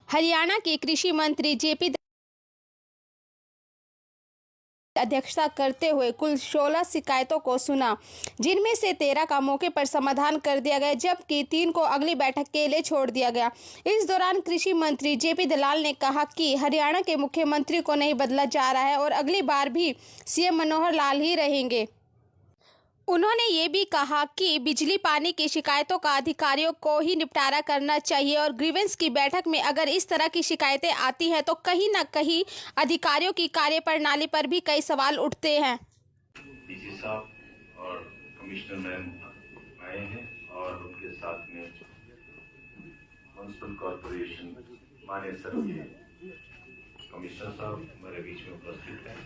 हरियाणा के कृषि मंत्री जेपी अध्यक्षता करते हुए कुल 16 शिकायतों को सुना, जिनमें से 13 का मौके पर समाधान कर दिया गया, जबकि 3 को अगली बैठक के लिए छोड़ दिया गया। इस दौरान कृषि मंत्री जेपी दलाल ने कहा कि हरियाणा के मुख्यमंत्री को नहीं बदला जा रहा है और अगली बार भी सीएम मनोहर लाल ही रहेंगे। उन्होंने ये भी कहा कि बिजली पानी की शिकायतों का अधिकारियों को ही निपटारा करना चाहिए और ग्रीवेंस की बैठक में अगर इस तरह की शिकायतें आती हैं तो कहीं ना कहीं अधिकारियों की कार्यप्रणाली पर भी कई सवाल उठते हैं। डीसी साहब और कमिश्नर मैम आए हैं और उनके साथ में म्युनिसिपल कॉर्पोरेशन मानेसर के कमिश्नर साहब हमारे बीच में उपस्थित हैं।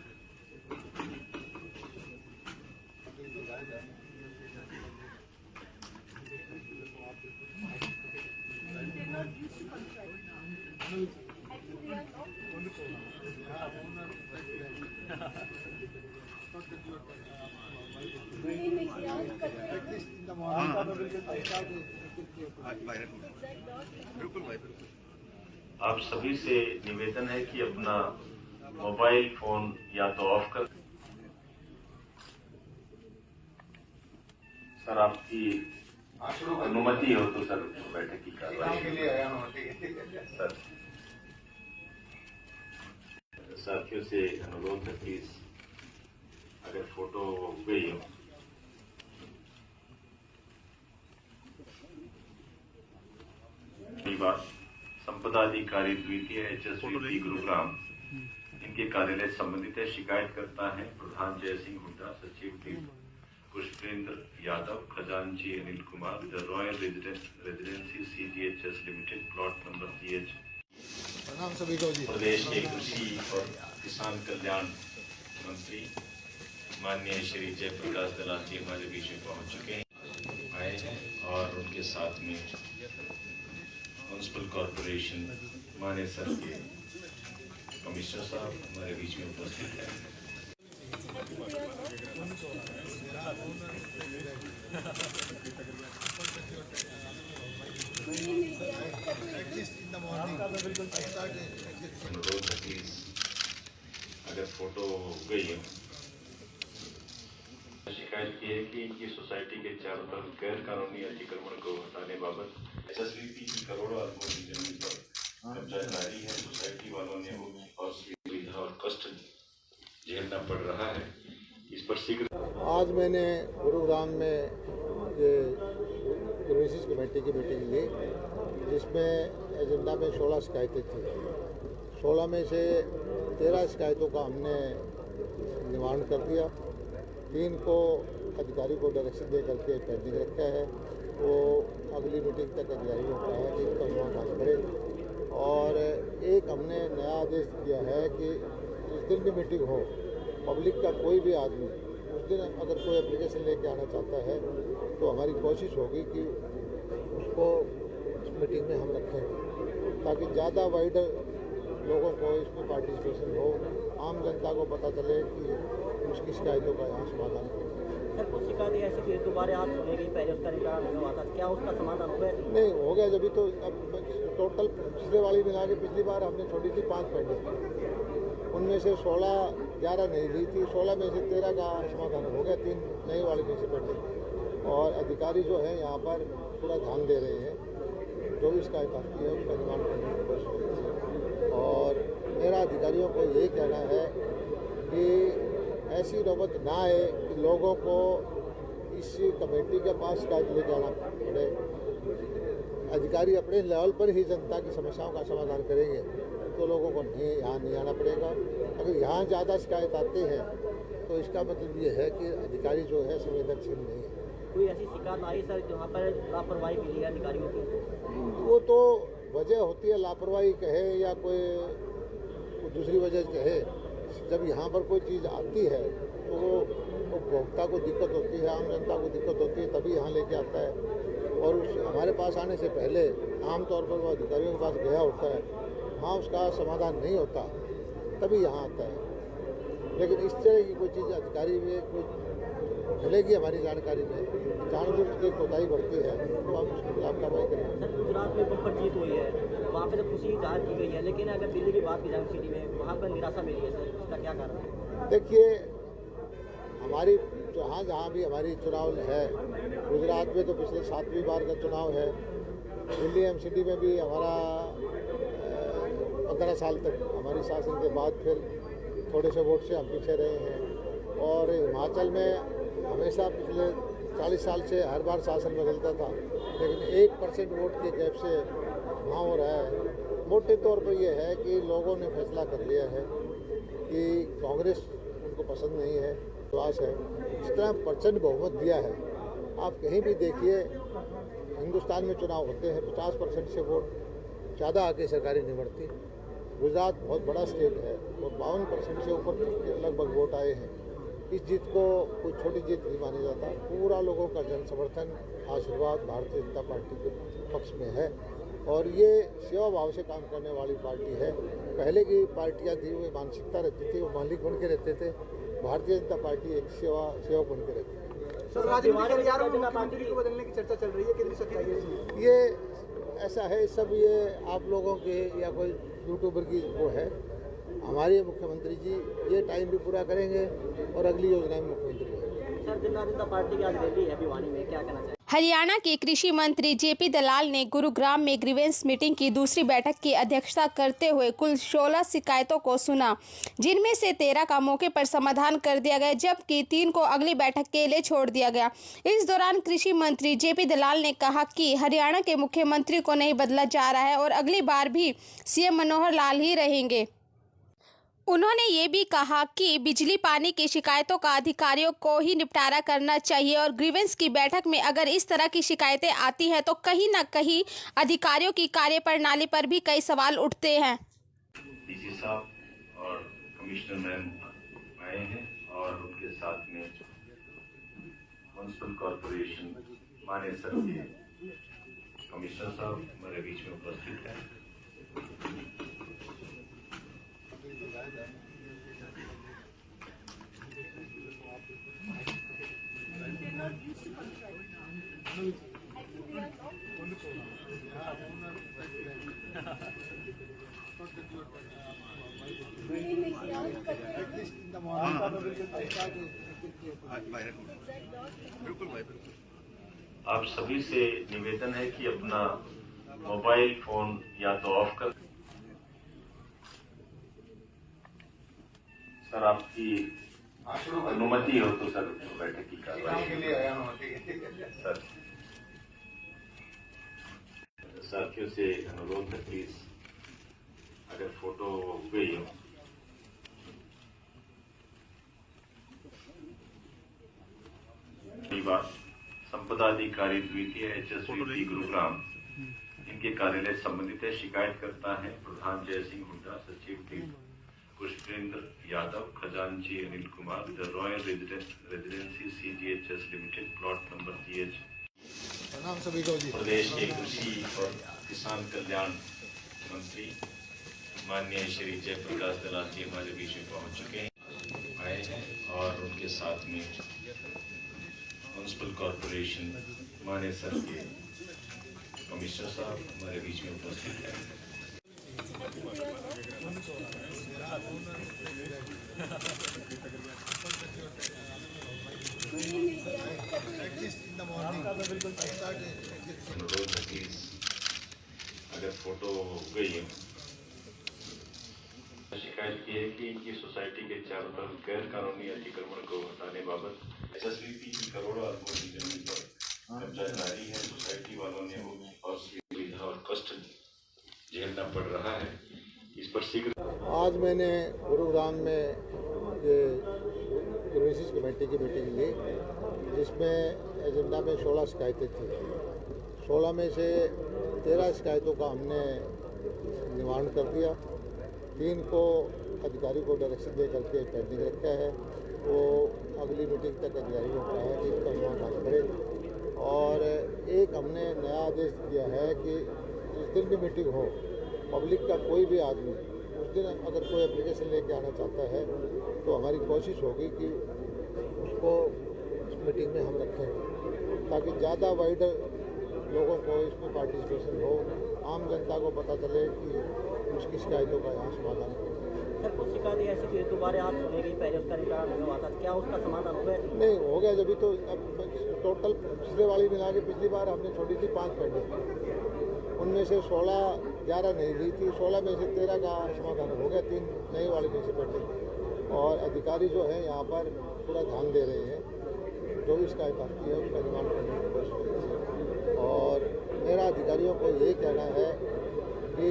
आप सभी से निवेदन है कि अपना मोबाइल फोन या तो ऑफ कर। सर आपकी अनुमति हो तो सर बैठक की कार्रवाई के लिए सर साथियों से अनुरोध है प्लीज अगर फोटो हो गई हो संपदा अधिकारी द्वितीय HSVP गुरुग्राम इनके कार्यालय संबंधित है। शिकायत करता है प्रधान जय सिंह हुड्डा, सचिव पुष्पेंद्र यादव, खजांची Anil Kumar, the royal residency CGHS limited, plot number CH। प्रदेश के कृषि और किसान कल्याण मंत्री माननीय श्री जयप्रकाश दलाल जी हमारे बीच में पहुंच चुके हैं, आए हैं और उनके साथ में म्युनिसिपल कॉर्पोरेशन मानेसर के कमिश्नर साहब हमारे बीच में उपस्थित हैं। अनुरोध है प्लीज अगर फोटो हो गई है। शिकायत की है कि इनकी सोसाइटी के चारों तरफ गैर कानूनी अतिक्रमण को हटाने बाबत HSVP की करोड़ों अरबों की जमीन पर कब्जा जारी है। सोसाइटी वालों ने बहुत सुविधा और कष्ट झेलना पड़ रहा है, इस पर शीघ्र। आज मैंने गुरुग्राम में ये ग्रीवेंस कमेटी की मीटिंग ली, जिसमें एजेंडा में 16 शिकायतें थी। 16 में से 13 शिकायतों का हमने निवारण कर दिया। 3 को अधिकारी को डायरेक्शन दे करके पेंडिंग रखा है, वो अगली मीटिंग तक अधिकारियों को कहा है कि इसका समाधान करें। और एक हमने नया आदेश दिया है कि जिस दिन भी मीटिंग हो, पब्लिक का कोई भी आदमी उस दिन अगर कोई एप्लीकेशन लेके आना चाहता है तो हमारी कोशिश होगी कि उसको इस मीटिंग में हम रखें, ताकि ज़्यादा वाइडर लोगों को इसमें पार्टिसिपेशन हो, आम जनता को पता चले कि उसकी शिकायतों का यहाँ समाधान हो। सर कुछ शिकायतें ऐसी थी दोबारा आज सुनेगी, पहले उसका निपटारा नहीं हुआ था, क्या उसका समाधान हो गया? नहीं हो गया, जब तो अब टोटल पिछले वाली मिला के पिछली बार हमने छोड़ी थी 5 पेंडिंग, उनमें से 11 नहीं ली थी। 16 में से 13 का समाधान हो गया, 3 नई वाली में से पेंडिंग। और अधिकारी जो है यहाँ पर पूरा ध्यान दे रहे हैं, जो भी शिकायत आती है उसका निवारण करने की कोशिश होती है। और मेरा अधिकारियों को यही कहना है कि ऐसी नौबत ना आए कि लोगों को इस कमेटी के पास शिकायत लेके आना पड़े। अधिकारी अपने लेवल पर ही जनता की समस्याओं का समाधान करेंगे तो लोगों को यहाँ नहीं आना पड़ेगा। अगर यहाँ ज़्यादा शिकायत आते हैं तो इसका मतलब ये है कि अधिकारी जो है संवेदनशील नहीं है। कोई ऐसी शिकायत आई सर जहाँ पर लापरवाही मिली है अधिकारियों की? वो तो वजह होती है, लापरवाही कहे या कोई दूसरी वजह कहे। जब यहाँ पर कोई चीज़ आती है तो वो उपभोक्ता को दिक्कत होती है, आम जनता को दिक्कत होती है, तभी यहाँ लेके आता है। और हमारे पास आने से पहले आमतौर पर वो अधिकारियों के पास गया होता है, वहाँ उसका समाधान नहीं होता, तभी यहाँ आता है। लेकिन इस तरह की कोई चीज़ अधिकारी में कोई मिलेगी हमारी जानकारी में, जानबूझ के कोताही बढ़ती है तो हम उसके खिलाफ कार्रवाई करेंगे। सर गुजरात में बम्पर जीत हुई है, वहाँ पे तो खुशी जाहिर की गई है, लेकिन अगर दिल्ली की बात की जाए सिटी में, वहाँ पर निराशा मिली है सर, इसका क्या कारण है? देखिए, हमारी जहाँ भी हमारी चुनाव है, गुजरात में तो पिछले 7वीं बार का चुनाव है, दिल्ली एमसीडी में भी हमारा 15 साल तक हमारी शासन के बाद फिर थोड़े से वोट से हम पीछे रहे हैं, और हिमाचल में हमेशा पिछले 40 साल से हर बार शासन बदलता था, लेकिन 1% वोट के गैप से वहाँ हो रहा है। मोटे तौर पर यह है कि लोगों ने फैसला कर लिया है कि कांग्रेस उनको पसंद नहीं है, विश्वास है। जितना प्रचंड बहुमत दिया है, आप कहीं भी देखिए, हिंदुस्तान में चुनाव होते हैं 50% से वोट ज़्यादा आके सरकारें नहीं बढ़ती। गुजरात बहुत बड़ा स्टेट है और 52% से ऊपर लगभग वोट आए हैं। इस जीत को कोई छोटी जीत नहीं माना जाता। पूरा लोगों का जन समर्थन, आशीर्वाद भारतीय जनता पार्टी के पक्ष में है, और ये सेवा भाव से काम करने वाली पार्टी है। पहले की पार्टियां थी, वो मानसिकता रहती थी, वो मालिक बन के रहते थे। भारतीय जनता पार्टी एक सेवक बन के रहती है। सर, राज्य में पार्टी को बदलने की चर्चा चल रही है, कितनी सच्चाई है इसमें? ये ऐसा है, सब ये आप लोगों के या कोई यूट्यूबर की वो है। हमारे मुख्यमंत्री जी ये टाइम भी पूरा करेंगे और अगली योजना में मुख्यमंत्री होंगे। सर जनता पार्टी की आज रैली है भिवानी में, क्या कहना चाहिए? हरियाणा के कृषि मंत्री जेपी दलाल ने गुरुग्राम में ग्रीवेंस मीटिंग की दूसरी बैठक की अध्यक्षता करते हुए कुल 16 शिकायतों को सुना, जिनमें से 13 का मौके पर समाधान कर दिया गया, जबकि 3 को अगली बैठक के लिए छोड़ दिया गया। इस दौरान कृषि मंत्री जेपी दलाल ने कहा कि हरियाणा के मुख्यमंत्री को नहीं बदला जा रहा है और अगली बार भी सीएम मनोहर लाल ही रहेंगे। उन्होंने ये भी कहा कि बिजली पानी की शिकायतों का अधिकारियों को ही निपटारा करना चाहिए और ग्रीवेंस की बैठक में अगर इस तरह की शिकायतें आती हैं तो कहीं ना कहीं अधिकारियों की कार्यप्रणाली पर भी कई सवाल उठते हैं। डीसी साहब और कमिश्नर मैम आए हैं और उनके साथ में म्युनिसिपल कॉरपोरेशन मानेसर के कमिश्नर साहब हमारे बीच में उपस्थित हैं। आप सभी से निवेदन है कि अपना मोबाइल फोन या तो ऑफ कर। सर आपकी अनुमति हो तो सर बैठक की कार्रवाई सर साथियों से अनुरोध है, प्लीज अगर फोटो हो गई हो संपदा अधिकारी द्वितीय HSVP गुरुग्राम, इनके कार्यालय संबंधित है। शिकायत करता है प्रधान जय सिंह हुड्डा, सचिव पुष्पेंद्र यादव, खजांची Anil Kumar, the royal residency CGHS limited, plot number GH। प्रदेश के कृषि और किसान कल्याण मंत्री माननीय श्री जयप्रकाश दलाल जी हमारे बीच में पहुंच चुके हैं, आए हैं, और उनके साथ में म्युनिसिपल कॉरपोरेशन मानेसर के कमिश्नर साहब हमारे बीच में उपस्थित हैं। अनुरोध है, प्लीज अगर फोटो हो गई है। शिकायत की है कि इनकी सोसाइटी के चारों तरफ गैर कानूनी अतिक्रमण को हटाने बाबत HSVP की करोड़ों अरबों की जमीन पर कब्जा जारी है। सोसाइटी वालों ने बहुत सुविधा और कष्ट झेलना पड़ रहा है, इस पर शीघ्र। आज मैंने गुरुग्राम में ये ग्रीवेंस कमेटी की मीटिंग ली, जिसमें एजेंडा में 16 शिकायतें थी। 16 में से 13 शिकायतों का हमने निवारण कर दिया। 3 को अधिकारी को डायरेक्शन दे करके पेंडिंग रखा है, वो अगली मीटिंग तक अधिकारी को कहा है कि इसका समाधान करें। और एक हमने नया आदेश दिया है कि जिस दिन भी मीटिंग हो, पब्लिक का कोई भी आदमी उस दिन अगर कोई एप्लीकेशन लेके आना चाहता है तो हमारी कोशिश होगी कि उसको मीटिंग में हम रखेंगे ताकि ज़्यादा वाइडर लोगों को इसमें पार्टिसिपेशन हो, आम जनता को पता चले कि उसकी शिकायतों का यहाँ समाधान हो। सर कुछ शिकायतें ऐसी थी दोबारा आज सुनी गई, पहले उसका निपटारा नहीं हुआ था, क्या उसका समाधान हो गया? नहीं हो गया, जब तो अब टोटल पिछले वाली मिला के पिछली बार हमने छोड़ी थी 5 पेंडिंग, उनमें से 11 नहीं ली थी, 16 में से 13 का समाधान हो गया, 3 नई वाली में से पेंडिंग। और अधिकारी जो है यहाँ पर पूरा ध्यान दे रहे हैं, जो भी शिकायत आती है उसका निवारण करने की कोशिश कर रहे हैं। और मेरा अधिकारियों को यही कहना है कि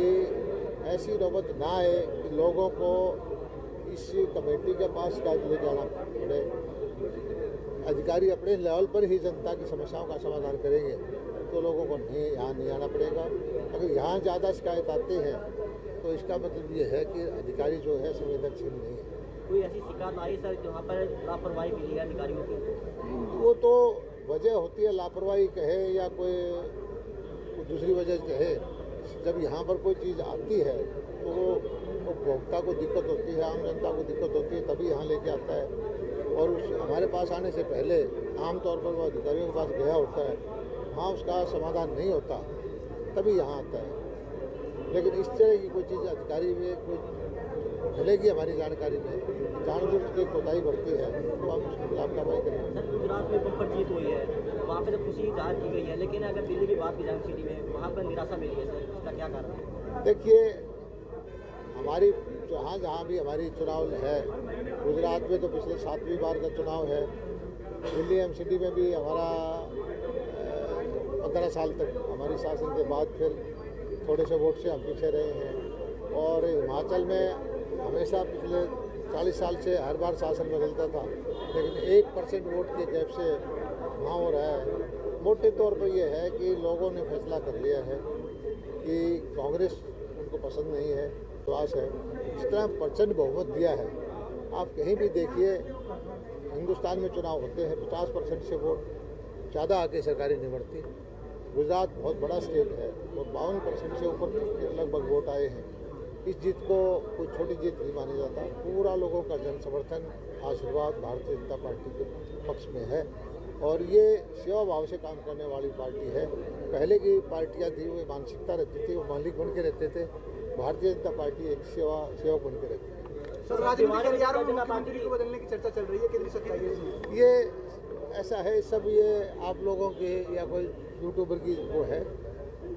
ऐसी नौबत ना आए कि लोगों को इस कमेटी के पास शिकायत ले जाना पड़े। अधिकारी अपने लेवल पर ही जनता की समस्याओं का समाधान करेंगे तो लोगों को यहाँ नहीं आना पड़ेगा। अगर यहाँ ज़्यादा शिकायत आती हैं तो इसका मतलब ये है कि अधिकारी जो है संवेदनशील नहीं है। कोई ऐसी शिकायत आई सर जहाँ पर लापरवाही मिली है अधिकारियों की? वो तो वजह होती है, लापरवाही कहे या कोई दूसरी वजह कहे, जब यहाँ पर कोई चीज़ आती है तो वो उपभोक्ता को दिक्कत होती है, आम जनता को दिक्कत होती है, तभी यहाँ लेके आता है। और हमारे पास आने से पहले आमतौर पर वो अधिकारियों के पास गया होता है, वहाँ उसका समाधान नहीं होता, तभी यहाँ आता है। लेकिन इस तरह की कोई चीज़ अधिकारी में कोई मिलेगी हमारी जानकारी में, जानबूझ के कोताही बढ़ती है तो हम उसके खिलाफ कार्रवाई करेंगे। सर गुजरात में बम्पर जीत हुई है, वहाँ पे तो खुशी जाहिर की गई है, लेकिन अगर दिल्ली की बात की जाए सिटी में, वहाँ पर निराशा मिली है सर, इसका क्या कारण है? देखिए, हमारी जहाँ भी हमारी चुनाव है, गुजरात में तो पिछले 7वीं बार का चुनाव है, दिल्ली एमसीडी में भी हमारा 15 साल तक हमारी शासन के बाद फिर थोड़े से वोट से हम पीछे रहे हैं। और हिमाचल में हमेशा पिछले 40 साल से हर बार शासन बदलता था, लेकिन 1% वोट के गैप से वहाँ हो रहा है। मोटे तौर पर यह है कि लोगों ने फैसला कर लिया है कि कांग्रेस उनको पसंद नहीं है, विश्वास है। इस तरह प्रचंड बहुमत दिया है। आप कहीं भी देखिए, हिंदुस्तान में चुनाव होते हैं 50% से वोट ज़्यादा आके सरकारें नहीं बढ़ती। गुजरात बहुत बड़ा स्टेट है और 52% से ऊपर लगभग वोट आए हैं। इस जीत को कोई छोटी जीत नहीं माना जाता। पूरा लोगों का जन समर्थन, आशीर्वाद भारतीय जनता पार्टी के पक्ष में है और ये सेवा भाव से काम करने वाली पार्टी है। पहले की पार्टियां थी वो मानसिकता रहती थी, वो मालिक बन के रहते थे। भारतीय जनता पार्टी एक सेवक बन के रहती है। सर राजनीतिक हथियारों में मुख्यमंत्री को बदलने की चर्चा चल रही है, कितनी सच्चाई है इसमें? ये ऐसा है, सब ये आप लोगों के या कोई यूट्यूबर की वो है।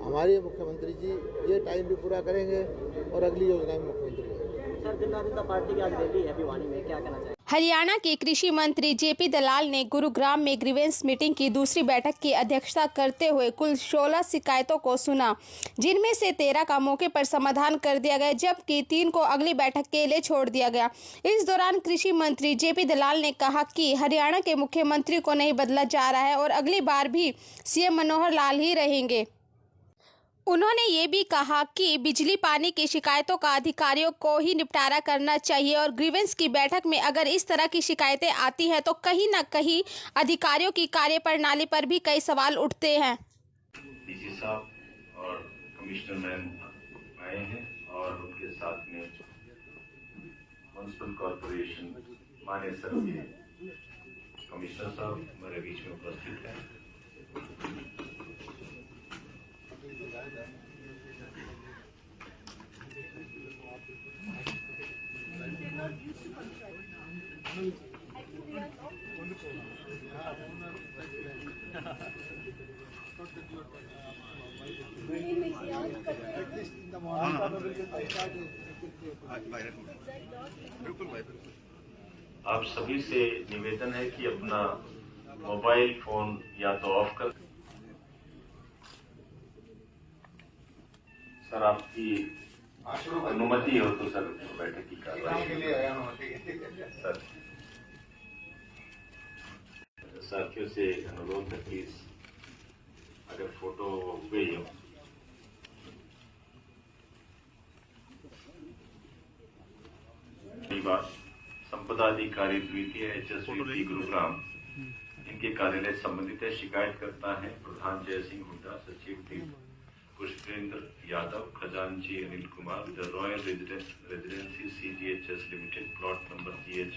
हमारे मुख्यमंत्री जी ये टाइम भी पूरा करेंगे और अगली योजना में मुख्यमंत्री होंगे। सर जनता पार्टी की आज रैली है भिवानी में, क्या कहना चाहिए? हरियाणा के कृषि मंत्री जेपी दलाल ने गुरुग्राम में ग्रीवेंस मीटिंग की दूसरी बैठक की अध्यक्षता करते हुए कुल 16 शिकायतों को सुना, जिनमें से 13 का मौके पर समाधान कर दिया गया, जबकि 3 को अगली बैठक के लिए छोड़ दिया गया। इस दौरान कृषि मंत्री जेपी दलाल ने कहा कि हरियाणा के मुख्यमंत्री को नहीं बदला जा रहा है और अगली बार भी सीएम मनोहर लाल ही रहेंगे। उन्होंने ये भी कहा कि बिजली पानी की शिकायतों का अधिकारियों को ही निपटारा करना चाहिए और ग्रीवेंस की बैठक में अगर इस तरह की शिकायतें आती हैं तो कहीं ना कहीं अधिकारियों की कार्यप्रणाली पर भी कई सवाल उठते हैं। डीसी साहब और कमिश्नर मैम आए हैं और उनके साथ में म्युनिसिपल कॉर्पोरेशन माने सर के कमिश्नर साहब हमारे बीच में उपस्थित हैं। आप सभी से निवेदन है कि अपना मोबाइल फोन या तो ऑफ कर। सर आपकी अनुमति हो तो सर बैठक की कार्रवाई के लिए सर साथियों से अनुरोध है प्लीज अगर फोटो हो गई हो संपदा अधिकारी द्वितीय HSVP गुरुग्राम इनके कार्यालय संबंधित है। शिकायत करता है प्रधान जय सिंह हुड्डा, सचिव पुष्पेंद्र यादव, खजांची Anil Kumar, the royal residency CGHS limited, plot number CH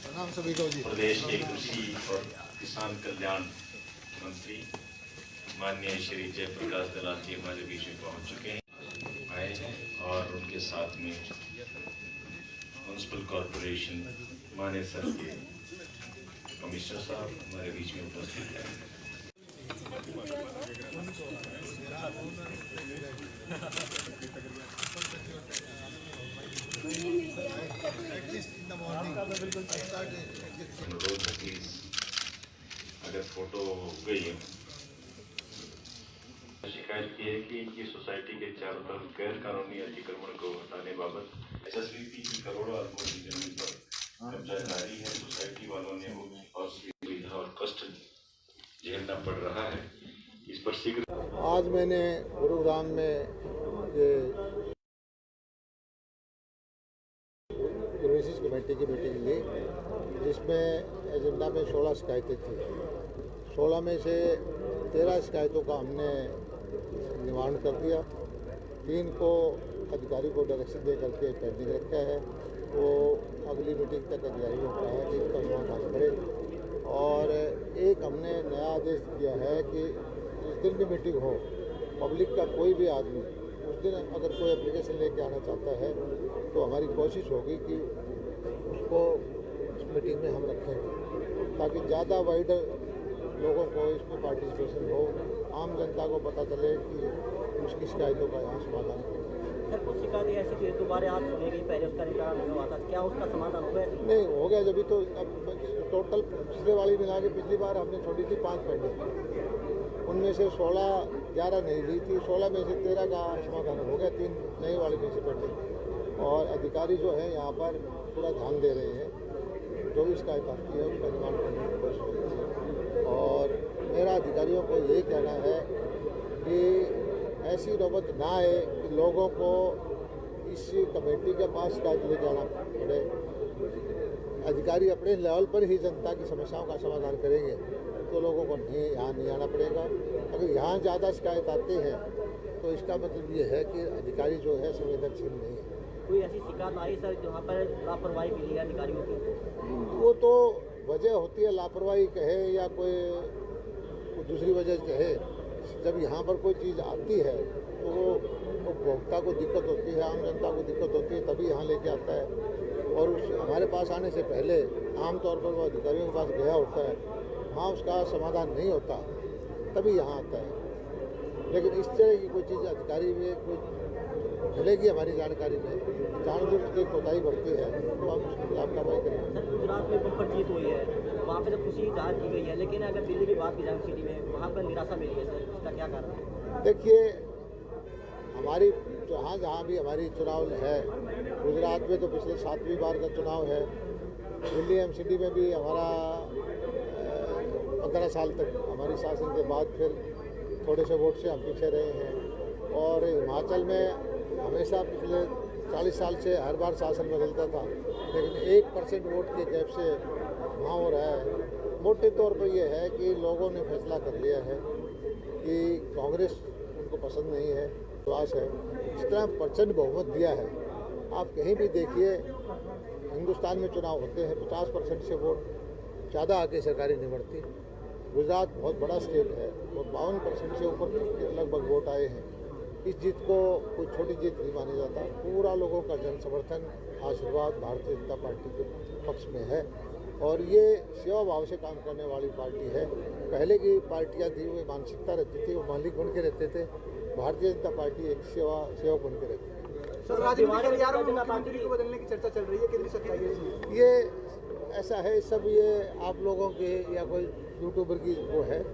नाम सभी को जी। प्रदेश के कृषि और किसान कल्याण मंत्री माननीय श्री जयप्रकाश दलाल जी हमारे बीच में पहुंच चुके हैं, आए हैं, और उनके साथ में म्युनिसिपल कॉरपोरेशन मानेसर के कमिश्नर साहब हमारे बीच में उपस्थित हैं। अनुरोध है प्लीज, अगर फोटो हो गई है। शिकायत की है कि इनकी सोसाइटी के चारों तरफ गैर कानूनी अतिक्रमण को हटाने बाबत SSVP की करोड़ों अरबों की जमीन पर कब्जा जारी है। सोसाइटी वालों ने असुविधा और कष्ट झेलना पड़ रहा है, इस पर शीघ्र। आज मैंने गुरुग्राम में ये सर्विसेज कमेटी की मीटिंग ली, जिसमें एजेंडा में 16 शिकायतें थी। 16 में से 13 शिकायतों का हमने निवारण कर दिया। 3 को अधिकारी को डायरेक्शन दे करके पेंडिंग रखा है, वो अगली मीटिंग तक अधिकारियों को कहा है कि इसका समाधान करें। और एक हमने नया आदेश दिया है कि जिस दिन भी मीटिंग हो, पब्लिक का कोई भी आदमी उस दिन अगर कोई एप्लीकेशन लेके आना चाहता है तो हमारी कोशिश होगी कि उसको इस मीटिंग में हम रखेंगे, ताकि ज़्यादा वाइडर लोगों को इसमें पार्टिसिपेशन हो, आम जनता को पता चले कि उसकी शिकायतों का यहाँ समाधान करें। सर कुछ शिकायतें ऐसी थी दोबारा आज सुनेगी, पहले उसका निपटारा नहीं हुआ था, क्या उसका समाधान हुआ है? नहीं हो गया, जब भी तो अब टोटल पिछले वाली मिला के पिछली बार हमने छोड़ी थी 5 पेंडिंग, उनमें से 11 नहीं ली थी। 16 में से 13 का समाधान हो गया, 3 नई वाली में से पेंडिंग। और अधिकारी जो है यहाँ पर पूरा ध्यान दे रहे हैं, जो भी शिकायत आती है उसका निवारण करने की कोशिश हो रही है। और मेरा अधिकारियों को यही कहना है कि ऐसी नौबत ना आए कि लोगों को इस कमेटी के पास शिकायत लेके आना पड़े। अधिकारी अपने लेवल पर ही जनता की समस्याओं का समाधान करेंगे तो लोगों को यहाँ नहीं आना पड़ेगा। अगर यहाँ ज़्यादा शिकायत आते हैं तो इसका मतलब ये है कि अधिकारी जो है संवेदनशील नहीं है। कोई ऐसी शिकायत आई सर जहाँ पर लापरवाही मिली है अधिकारियों की? वो तो वजह होती है, लापरवाही कहे या कोई दूसरी वजह कहे। जब यहाँ पर कोई चीज़ आती है तो वो उपभोक्ता को दिक्कत होती है, आम जनता को दिक्कत होती है, तभी यहाँ लेके आता है। और उस हमारे पास आने से पहले आमतौर पर वो अधिकारियों के पास गया होता है, वहाँ उसका समाधान नहीं होता, तभी यहाँ आता है। लेकिन इस तरह की कोई चीज़ अधिकारी में कोई मिलेगी हमारी जानकारी में, जानबूझ के कोताही बढ़ती है तो हम उसके खिलाफ कार्रवाई करेंगे। सर गुजरात में बम्पर जीत हुई है, वहाँ पे तो खुशी जाहिर की गई है, लेकिन अगर दिल्ली की बात की जाए सिटी में, वहाँ पर निराशा मिली है सर, इसका क्या कारण है? देखिए, हमारी जहाँ भी हमारी चुनाव है, गुजरात में तो पिछले 7वीं बार का चुनाव है, दिल्ली MCD में भी हमारा 15 साल तक हमारी शासन के बाद फिर थोड़े से वोट से हम पीछे रहे हैं। और हिमाचल में हमेशा पिछले 40 साल से हर बार शासन बदलता था, लेकिन 1% वोट के गैप से वहाँ हो रहा है। मोटे तौर पर यह है कि लोगों ने फैसला कर लिया है कि कांग्रेस उनको पसंद नहीं है, विश्वास है। इस तरह प्रचंड बहुमत दिया है। आप कहीं भी देखिए, हिंदुस्तान में चुनाव होते हैं 50% से वोट ज़्यादा आके सरकारें नहीं बढ़ती। गुजरात बहुत बड़ा स्टेट है और 52% से ऊपर लगभग वोट आए हैं। इस जीत को कोई छोटी जीत नहीं माना जाता। पूरा लोगों का जन समर्थन, आशीर्वाद भारतीय जनता पार्टी के पक्ष में है और ये सेवा भाव से काम करने वाली पार्टी है। पहले की पार्टियां थी, वो मानसिकता रहती थी, वो मालिक बन के रहते थे। भारतीय जनता पार्टी एक सेवक बन के रहती है। सर राजनीतिक गलियारों में मुख्यमंत्री को बदलने की चर्चा चल रही है, कितनी सच्चाई है इसमें? ये ऐसा है, सब ये आप लोगों के या कोई यूट्यूबर की वो है।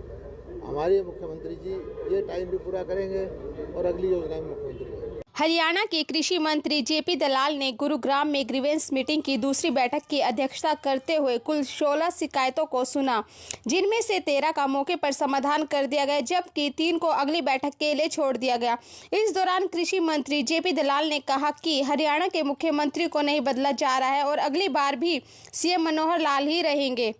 हमारे मुख्यमंत्री जी ये टाइम भी पूरा करेंगे और अगली योजना में मुख्यमंत्री होंगे। हरियाणा के कृषि मंत्री जेपी दलाल ने गुरुग्राम में ग्रीवेंस मीटिंग की दूसरी बैठक की अध्यक्षता करते हुए कुल 16 शिकायतों को सुना, जिनमें से 13 का मौके पर समाधान कर दिया गया, जबकि 3 को अगली बैठक के लिए छोड़ दिया गया। इस दौरान कृषि मंत्री जेपी दलाल ने कहा कि हरियाणा के मुख्यमंत्री को नहीं बदला जा रहा है और अगली बार भी CM मनोहर लाल ही रहेंगे।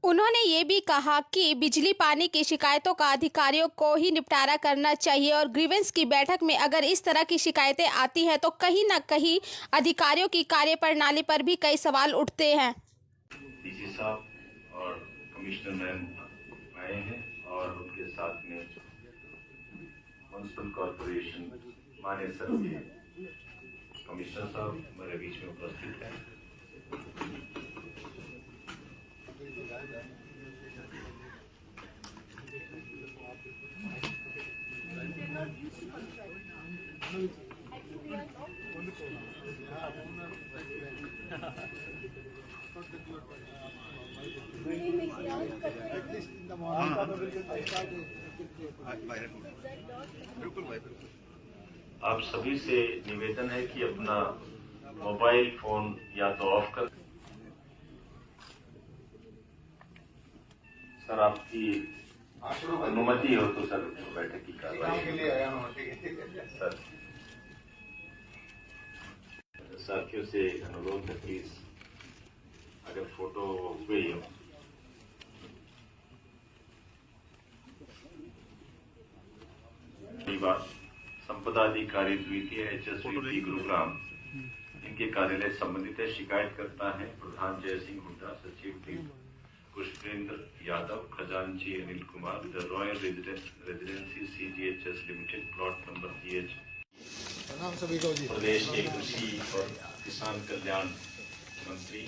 उन्होंने ये भी कहा कि बिजली पानी की शिकायतों का अधिकारियों को ही निपटारा करना चाहिए और ग्रीवेंस की बैठक में अगर इस तरह की शिकायतें आती हैं तो कहीं ना कहीं अधिकारियों की कार्यप्रणाली पर भी कई सवाल उठते हैं। साहब और कमिश्नर मैम आए हैं और उनके साथ में म्युनिसिपल कॉरपोरेशन मानेसर के कमिश्नर साहब हमारे बीच में उपस्थित हैं। आप सभी से निवेदन है कि अपना मोबाइल फोन या तो ऑफ कर। सर आपकी अनुमति हो तो सर बैठक की कार्रवाई के लिए आया हूं। सर साथियों से अनुरोध है प्लीज अगर फोटो हो गई हो बात संपदा अधिकारी द्वितीय HSVP गुरुग्राम इनके कार्यालय संबंधित है। शिकायत करता है प्रधान जय सिंह हुड्डा, सचिव पुष्पेंद्र यादव, खजांची Anil Kumar, the royal residency CGHS limited, plot number GH। प्रणाम सभी को जी। प्रदेश के कृषि और किसान कल्याण मंत्री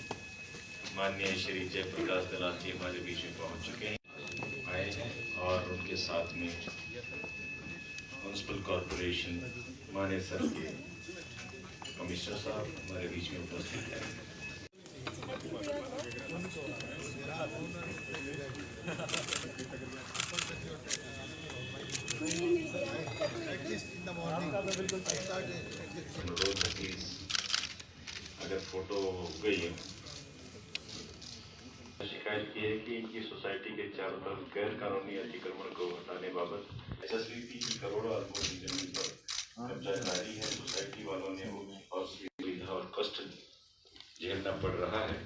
माननीय श्री जयप्रकाश दलाल जी हमारे बीच में पहुंच चुके हैं, आए हैं और उनके साथ में म्युनिसिपल कॉरपोरेशन मानेसर के कमिश्नर साहब हमारे बीच में उपस्थित हैं। अनुरोध है प्लीज अगर फोटो हो गई है। शिकायत की है कि इनकी सोसाइटी के चारों तरफ गैर कानूनी अतिक्रमण को हटाने बाबत HSVP की करोड़ों अरबों की जमीन पर कब्जा जारी है। सोसाइटी वालों ने असुविधा और कष्ट झेलना पड़ रहा है।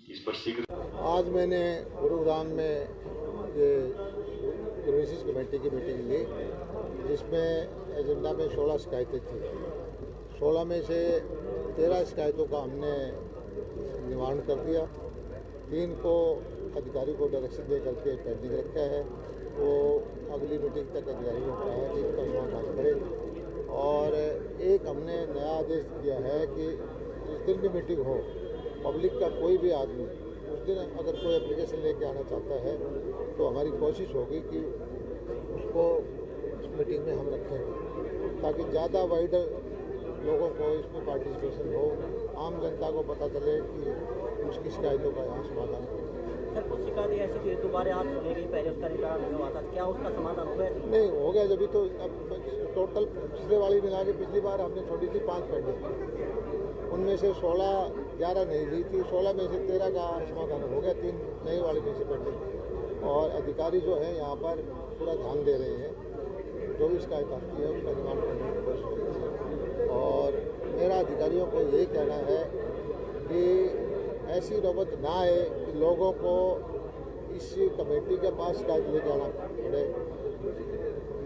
इस पर शीघ्र आज मैंने गुरुग्राम में ये सर्विसेज कमेटी की मीटिंग ली, जिसमें एजेंडा में 16 शिकायतें थी। 16 में से 13 शिकायतों का हमने निवारण कर दिया। 3 को अधिकारी को डायरेक्शन दे करके पेंडिंग रखा है, वो अगली मीटिंग तक अधिकारी को कहा है कि इसका समाधान करें। और एक हमने नया आदेश दिया है कि जिस दिन भी मीटिंग हो, पब्लिक का कोई भी आदमी उस दिन अगर कोई एप्लीकेशन लेके आना चाहता है तो हमारी कोशिश होगी कि उसको इस मीटिंग में हम रखेंगे, ताकि ज़्यादा वाइडर लोगों को इसमें पार्टिसिपेशन हो, आम जनता को पता चले कि उसकी शिकायतों का यहाँ समाधान करें। सर कुछ शिकायतें ऐसी थी दोबारा आज सुनी गई, पहले उसका निपटारा नहीं हुआ था, क्या उसका समाधान हो गया? नहीं हो गया, जब तो अब टोटल पिछले वाली मिला के पिछली बार हमने छोड़ी थी 5 पेंडिंग, उनमें से 11 नहीं ली थी। 16 में से 13 का समाधान हो गया, 3 नई वाली में से पेंडिंग। और अधिकारी जो है यहाँ पर पूरा ध्यान दे रहे हैं, जो भी शिकायत आती है उसका निवारण करने की कोशिश करते हैं। और मेरा अधिकारियों को यही कहना है कि ऐसी नौबत ना आए कि लोगों को इस कमेटी के पास शिकायत ले जाना पड़े।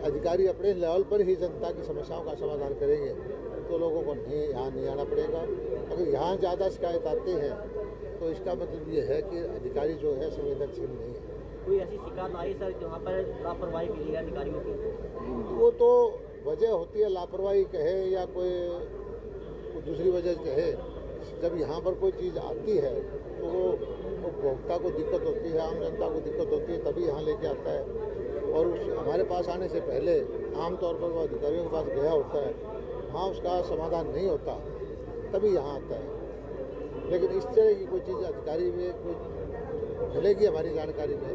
अधिकारी अपने लेवल पर ही जनता की समस्याओं का समाधान करेंगे तो लोगों को यहाँ नहीं आना पड़ेगा। अगर यहाँ ज़्यादा शिकायत आती है तो इसका मतलब ये है कि अधिकारी जो है संवेदनशील नहीं है। कोई ऐसी शिकायत आई सर जहाँ पर लापरवाही मिली है अधिकारियों की? वो तो वजह होती है, लापरवाही कहे या कोई दूसरी वजह कहे। जब यहाँ पर कोई चीज़ आती है तो वो उपभोक्ता को दिक्कत होती है, आम जनता को दिक्कत होती है, तभी यहाँ लेके आता है। और हमारे पास आने से पहले आमतौर पर वो अधिकारियों के पास गया होता है, वहाँ उसका समाधान नहीं होता, तभी यहाँ आता है। लेकिन इस तरह की कोई चीज़ अधिकारी में कोई मिलेगी हमारी जानकारी में,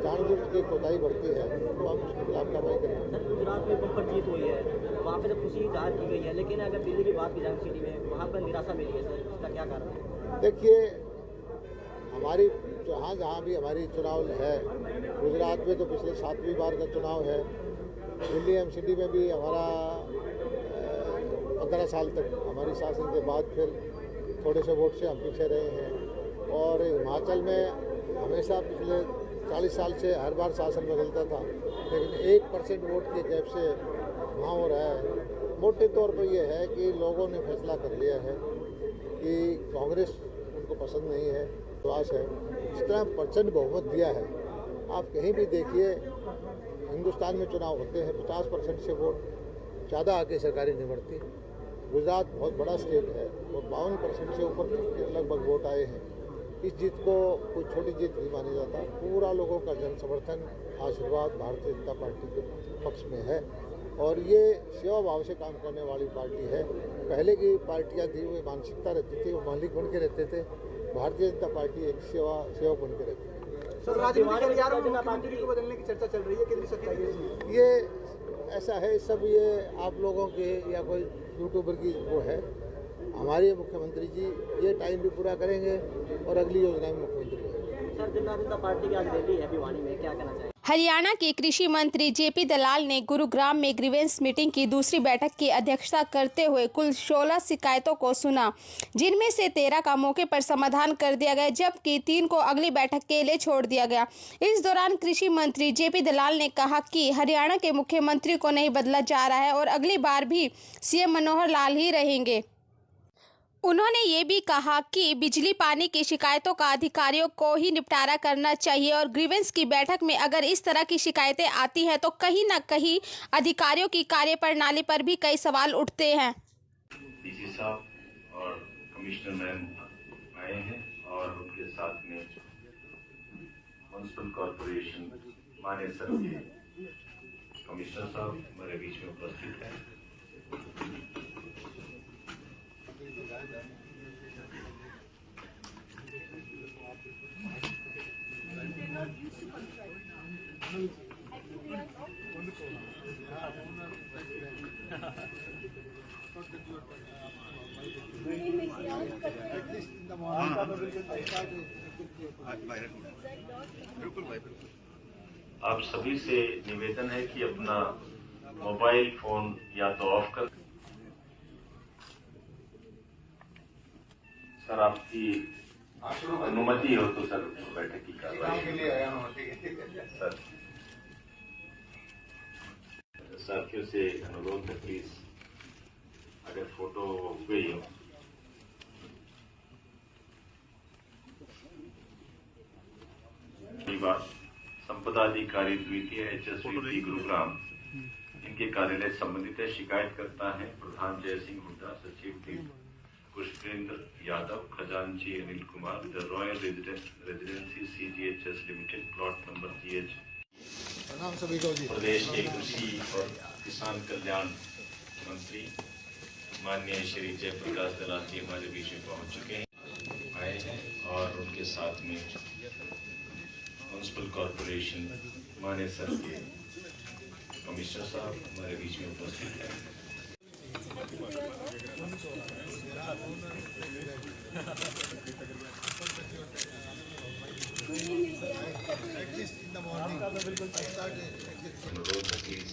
जानबूझ के कोताही बढ़ती है तो हम उसके खिलाफ कार्रवाई करेंगे। सर गुजरात में बम्पर जीत हुई है, वहाँ पे तो खुशी जाहिर की गई है, लेकिन अगर दिल्ली की बात की जाए सिटी में, वहाँ पर निराशा मिली है सर, इसका क्या कारण है? देखिए, हमारी जहाँ भी हमारी चुनाव है, गुजरात में तो पिछले 7वीं बार का चुनाव है, दिल्ली MCD में भी हमारा 15 साल तक हमारी शासन के बाद फिर थोड़े से वोट से हम पीछे रहे हैं। और हिमाचल में हमेशा पिछले 40 साल से हर बार शासन बदलता था, लेकिन 1% वोट के गैप से वहाँ हो रहा है। मोटे तौर पर यह है कि लोगों ने फैसला कर लिया है कि कांग्रेस उनको पसंद नहीं है, विश्वास है। इस तरह प्रचंड बहुमत दिया है। आप कहीं भी देखिए, हिंदुस्तान में चुनाव होते हैं 50% से वोट ज़्यादा आके सरकारें नहीं बढ़ती। गुजरात बहुत बड़ा स्टेट है और 52% से ऊपर लगभग वोट आए हैं। इस जीत को कोई छोटी जीत नहीं माना जाता। पूरा लोगों का जन समर्थन, आशीर्वाद भारतीय जनता पार्टी के पक्ष में है और ये सेवा भाव से काम करने वाली पार्टी है। पहले की पार्टियां थी, वो मानसिकता रहती थी, वो मालिक बन के रहते थे। भारतीय जनता पार्टी एक सेवक बन के रहती है। सर, राजनीतिक गलियारों में मुख्यमंत्री को बदलने की चर्चा चल रही है, कितनी सच्चाई है इसमें? ये ऐसा है, सब ये आप लोगों के या कोई यूट्यूबर की वो है। हमारे मुख्यमंत्री जी ये टाइम भी पूरा करेंगे और अगली योजना में मुख्यमंत्री होंगे। सर, जनता पार्टी की आज रैली है भिवानी में, क्या कहना चाहिए? हरियाणा के कृषि मंत्री जेपी दलाल ने गुरुग्राम में ग्रीवेंस मीटिंग की दूसरी बैठक की अध्यक्षता करते हुए कुल 16 शिकायतों को सुना, जिनमें से 13 का मौके पर समाधान कर दिया गया, जबकि 3 को अगली बैठक के लिए छोड़ दिया गया। इस दौरान कृषि मंत्री जेपी दलाल ने कहा कि हरियाणा के मुख्यमंत्री को नहीं बदला जा रहा है और अगली बार भी सीएम मनोहर लाल ही रहेंगे। उन्होंने ये भी कहा कि बिजली पानी की शिकायतों का अधिकारियों को ही निपटारा करना चाहिए और ग्रीवेंस की बैठक में अगर इस तरह की शिकायतें आती हैं तो कहीं ना कहीं अधिकारियों की कार्यप्रणाली पर भी कई सवाल उठते हैं। डीसी साहब और कमिश्नर मैम आए हैं और उनके साथ में म्युनिसिपल कॉर्पोरेशन मानेसर के कमिश्नर साहब हमारे बीच में उपस्थित हैं। आप सभी से निवेदन है कि अपना मोबाइल फोन या तो ऑफ कर। सर, आपकी अनुमति हो तो सर बैठक की कार्रवाई के लिए आया हूं। सर, साथियों से अनुरोध है, प्लीज अगर फोटो हो गई हो बात संपदा अधिकारी द्वितीय HSVP गुरुग्राम, इनके कार्यालय संबंधित है। शिकायत करता है प्रधान जय सिंह हुड्डा, सचिव पुष्पेंद्र यादव, खजांची Anil Kumar, the royal residency CGHS limited, plot number GH। प्रणाम सभी को जी। प्रदेश के कृषि और किसान कल्याण मंत्री माननीय श्री जयप्रकाश दलाल जी हमारे बीच में पहुंच चुके हैं, आए हैं और उनके साथ में म्युनिसिपल कॉर्पोरेशन मानेसर के कमिश्नर साहब हमारे बीच में उपस्थित हैं। अनुरोध है, प्लीज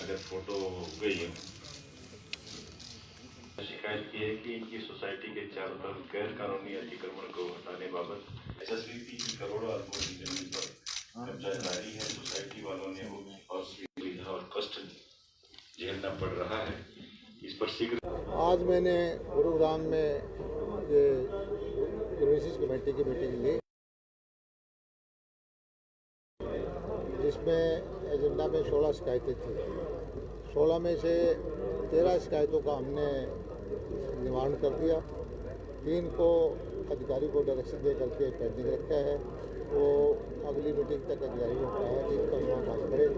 अगर फोटो हो गई हो। शिकायत की है कि इनकी सोसाइटी के चारों तरफ गैर कानूनी अतिक्रमण को हटाने बाबत HSVP की करोड़ों अरबों की जमीन पर कब्जा जारी है। सोसाइटी वालों ने वो असुविधा और कष्ट झेलना पड़ रहा है। इस पर शीघ्र। आज मैंने गुरुग्राम में ये ग्रीवेंस कमेटी की मीटिंग ली, जिसमें एजेंडा में 16 शिकायतें थी। 16 में से 13 शिकायतों का हमने निवारण कर दिया। 3 को अधिकारी को डायरेक्शन दे करके पेंडिंग रखा है, वो अगली मीटिंग तक अधिकारियों का है कि इसका समाधान करें।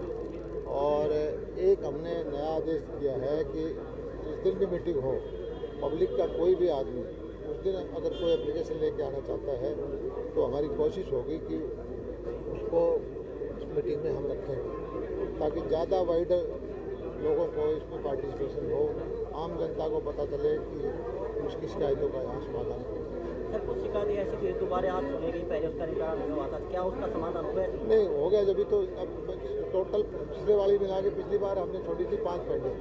और एक हमने नया आदेश दिया है कि जिस दिन भी मीटिंग हो, पब्लिक का कोई भी आदमी उस दिन अगर कोई एप्लीकेशन लेके आना चाहता है तो हमारी कोशिश होगी कि उसको इस मीटिंग में हम रखें, ताकि ज़्यादा वाइड लोगों को इसमें पार्टिसिपेशन हो, आम जनता को पता चले कि उसकी शिकायतों का यहाँ समाधान हो। सर, कुछ शिकायतें ऐसी थी दोबारा आज सुनी गई, पहले उसका निपटारा नहीं हुआ था, क्या उसका समाधान हो गया? नहीं हो गया, जब तो अब टोटल पिछले वाली मिला के पिछली बार हमने छोड़ी थी 5 पेंडिंग,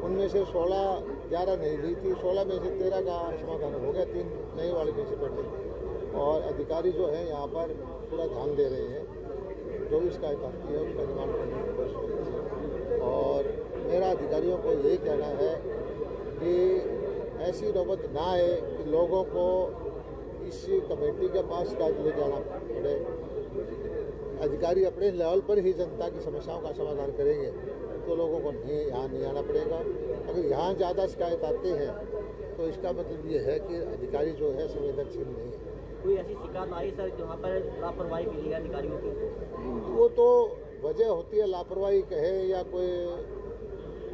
उनमें से 11 नहीं दी थी। 16 में से 13 का समाधान हो गया, 3 नई वाली में से पेंडिंग। और अधिकारी जो है यहाँ पर पूरा ध्यान दे रहे हैं, जो भी शिकायत आती है उसका निवारण करने की कोशिश हो रही है। और मेरा अधिकारियों को यही कहना है कि ऐसी नौबत ना आए कि लोगों को इस कमेटी के पास शिकायत ले जाना पड़े। अधिकारी अपने लेवल पर ही जनता की समस्याओं का समाधान करेंगे तो लोगों को यहाँ नहीं आना पड़ेगा। अगर यहाँ ज़्यादा शिकायत आते हैं तो इसका मतलब ये है कि अधिकारी जो है संवेदनशील नहीं है। कोई ऐसी शिकायत आई सर जहाँ पर लापरवाही मिली है अधिकारियों की? वो तो वजह होती है, लापरवाही कहे या कोई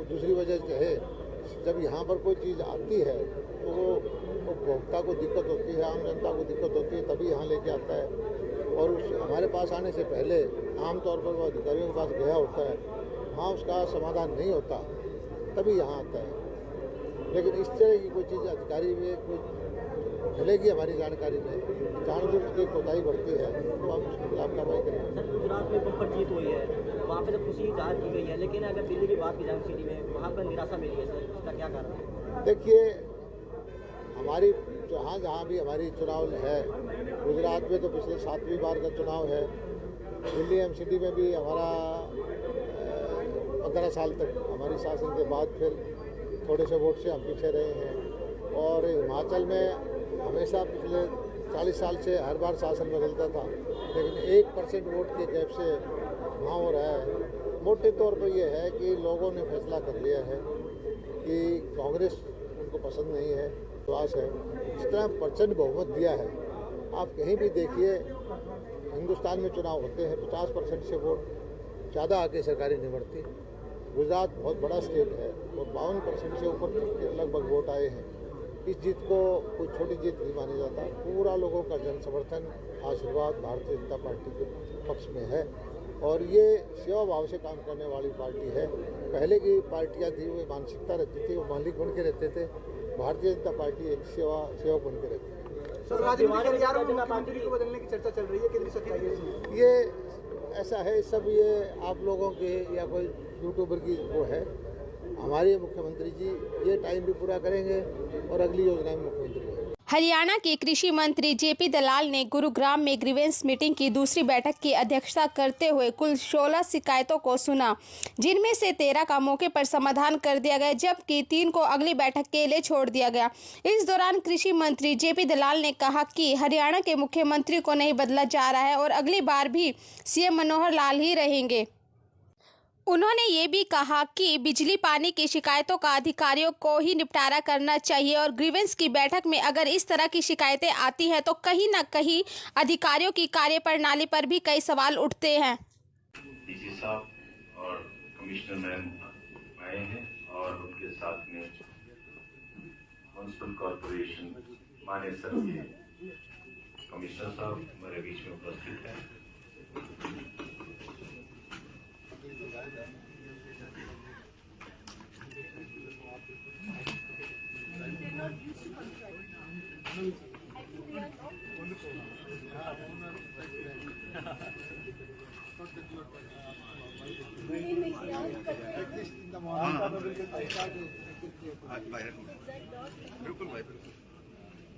दूसरी वजह कहे। जब यहाँ पर कोई चीज़ आती है तो वो उपभोक्ता को दिक्कत होती है, आम जनता को दिक्कत होती है, तभी यहाँ लेके आता है। और हमारे पास आने से पहले आमतौर पर वो अधिकारियों के पास गया होता है, वहाँ उसका समाधान नहीं होता, तभी यहाँ आता है। लेकिन इस तरह की कोई चीज़ अधिकारी में कोई मिलेगी हमारी जानकारी में, जानबूझ के कोताही बढ़ती है तो हम उसके खिलाफ कार्रवाई करेंगे। सर गुजरात में बम्पर जीत हुई है, वहाँ पे तो खुशी जाहिर की गई है, लेकिन अगर दिल्ली की बात की जाए सिटी में, वहाँ पर निराशा मिली है सर, इसका क्या कारण है? देखिए, हमारी जहाँ भी हमारी चुनाव है, गुजरात में तो पिछले 7वीं बार का चुनाव है, दिल्ली एमसीडी में भी हमारा 15 साल तक हमारी शासन के बाद फिर थोड़े से वोट से हम पीछे रहे हैं। और हिमाचल में हमेशा पिछले 40 साल से हर बार शासन बदलता था, लेकिन 1% वोट के गैप से वहाँ हो रहा है। मोटे तौर पर यह है कि लोगों ने फैसला कर लिया है कि कांग्रेस उनको पसंद नहीं है, विश्वास है। इस तरह प्रचंड बहुमत दिया है। आप कहीं भी देखिए, हिंदुस्तान में चुनाव होते हैं, 50% से वोट ज़्यादा आके सरकारें नहीं बढ़ती। गुजरात बहुत बड़ा स्टेट है और 52% से ऊपर लगभग वोट आए हैं। इस जीत को कोई छोटी जीत नहीं माना जाता। पूरा लोगों का जन समर्थन, आशीर्वाद भारतीय जनता पार्टी के पक्ष में है और ये सेवा भाव से काम करने वाली पार्टी है। पहले की पार्टियां थी, वो मानसिकता रहती थी, वो मालिक बन के रहते थे। भारतीय जनता पार्टी एक सेवक बन के रहती है। सर राजनीतिक गलियारों में मुख्यमंत्री को बदलने की चर्चा चल रही है, कितनी सच्चाई है इसमें? ये ऐसा है, सब ये आप लोगों के या कोई यूट्यूबर की वो है। हमारे मुख्यमंत्री जी ये टाइम भी पूरा करेंगे और अगली योजना में मुख्यमंत्री होंगे। हरियाणा के कृषि मंत्री जेपी दलाल ने गुरुग्राम में ग्रीवेंस मीटिंग की दूसरी बैठक की अध्यक्षता करते हुए कुल 16 शिकायतों को सुना, जिनमें से 13 का मौके पर समाधान कर दिया गया, जबकि 3 को अगली बैठक के लिए छोड़ दिया गया। इस दौरान कृषि मंत्री जेपी दलाल ने कहा कि हरियाणा के मुख्यमंत्री को नहीं बदला जा रहा है और अगली बार भी सीएम मनोहर लाल ही रहेंगे। उन्होंने ये भी कहा कि बिजली पानी की शिकायतों का अधिकारियों को ही निपटारा करना चाहिए और ग्रीवेंस की बैठक में अगर इस तरह की शिकायतें आती हैं तो कहीं ना कहीं अधिकारियों की कार्यप्रणाली पर भी कई सवाल उठते हैं। डीसी साहब और कमिश्नर मैम आए हैं और उनके साथ में म्युनिसिपल कॉर्पोरेशन मानेसर के कमिश्नर साहब हमारे बीच में उपस्थित हैं।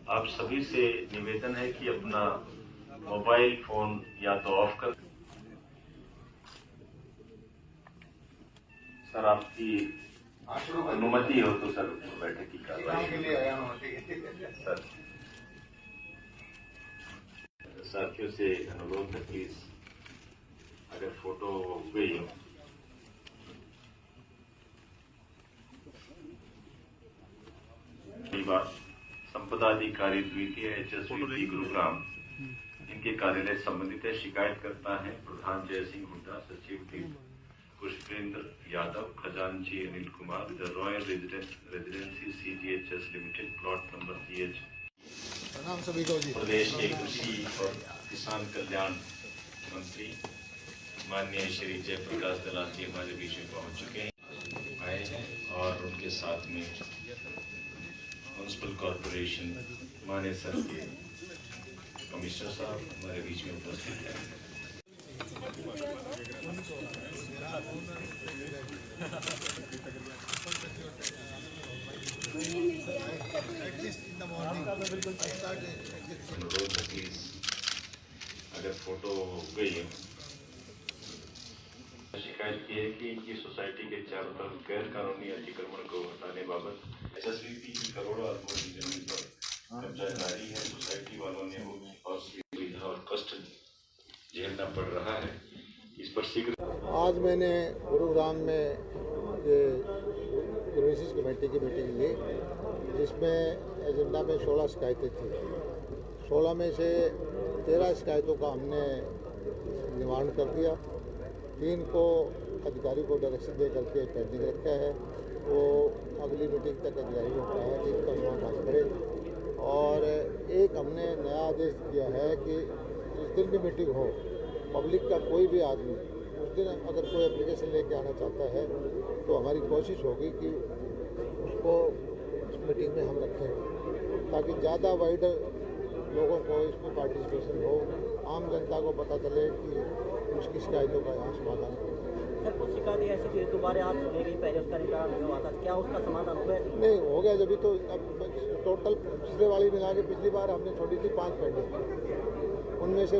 आप सभी से निवेदन है कि अपना मोबाइल फोन या तो ऑफ कर। सर आपकी अनुमति हो तो सर बैठक की कार्रवाई। सर साथियों से अनुरोध है, प्लीज अगर फोटो हो गई हो संपदा अधिकारी द्वितीय HSVT गुरुग्राम, इनके कार्यालय संबंधित है। शिकायत करता है प्रधान जय सिंह हुड्डा, सचिव पुष्पेंद्र यादव, खजांची Anil Kumar, the royal residency CGHS limited, plot number CH। प्रणाम सभी को जी। प्रदेश के कृषि और किसान कल्याण मंत्री माननीय श्री जयप्रकाश दलाल जी हमारे बीच में पहुंच चुके हैं, आए हैं और उनके साथ में म्युनिसिपल कॉर्पोरेशन मानेसर के कमिश्नर साहब हमारे बीच में उपस्थित हैं। अनुरोध है, प्लीज अगर फोटो हो गई है। शिकायत की है कि इनकी सोसाइटी के चारों तरफ गैर कानूनी अतिक्रमण को हटाने बाबत HSVT की करोड़ों आदमियों की जमीन पर कब्जा जारी है। सोसाइटी वालों ने आज मैंने गुरुग्राम में ये ग्रीवेंसेस कमेटी की मीटिंग ली, जिसमें एजेंडा में 16 शिकायतें थी। 16 में से 13 शिकायतों का हमने निवारण कर दिया। 3 को अधिकारी को डायरेक्शन दे करके पेंडिंग रखा है, वो अगली मीटिंग तक अधिकारियों का है कि इसका समाधान करें। और एक हमने नया आदेश दिया है कि जिस दिन भी मीटिंग हो, पब्लिक का कोई भी आदमी उस दिन अगर कोई एप्लीकेशन लेके आना चाहता है तो हमारी कोशिश होगी कि उसको इस मीटिंग में हम रखें, ताकि ज़्यादा वाइडर लोगों को इसमें पार्टिसिपेशन हो, आम जनता को पता चले कि उसकी शिकायतों का यहाँ समाधान हो। सर कुछ शिकायतें ऐसी थी दोबारा आज सुनी गई, पहले उसका निपटारा नहीं हुआ था, क्या उसका समाधान हो गया? नहीं हो गया, जब तो अब टोटल पिछले वाली मिला के पिछली बार हमने छोड़ी थी 5 पेंडिंग, उनमें से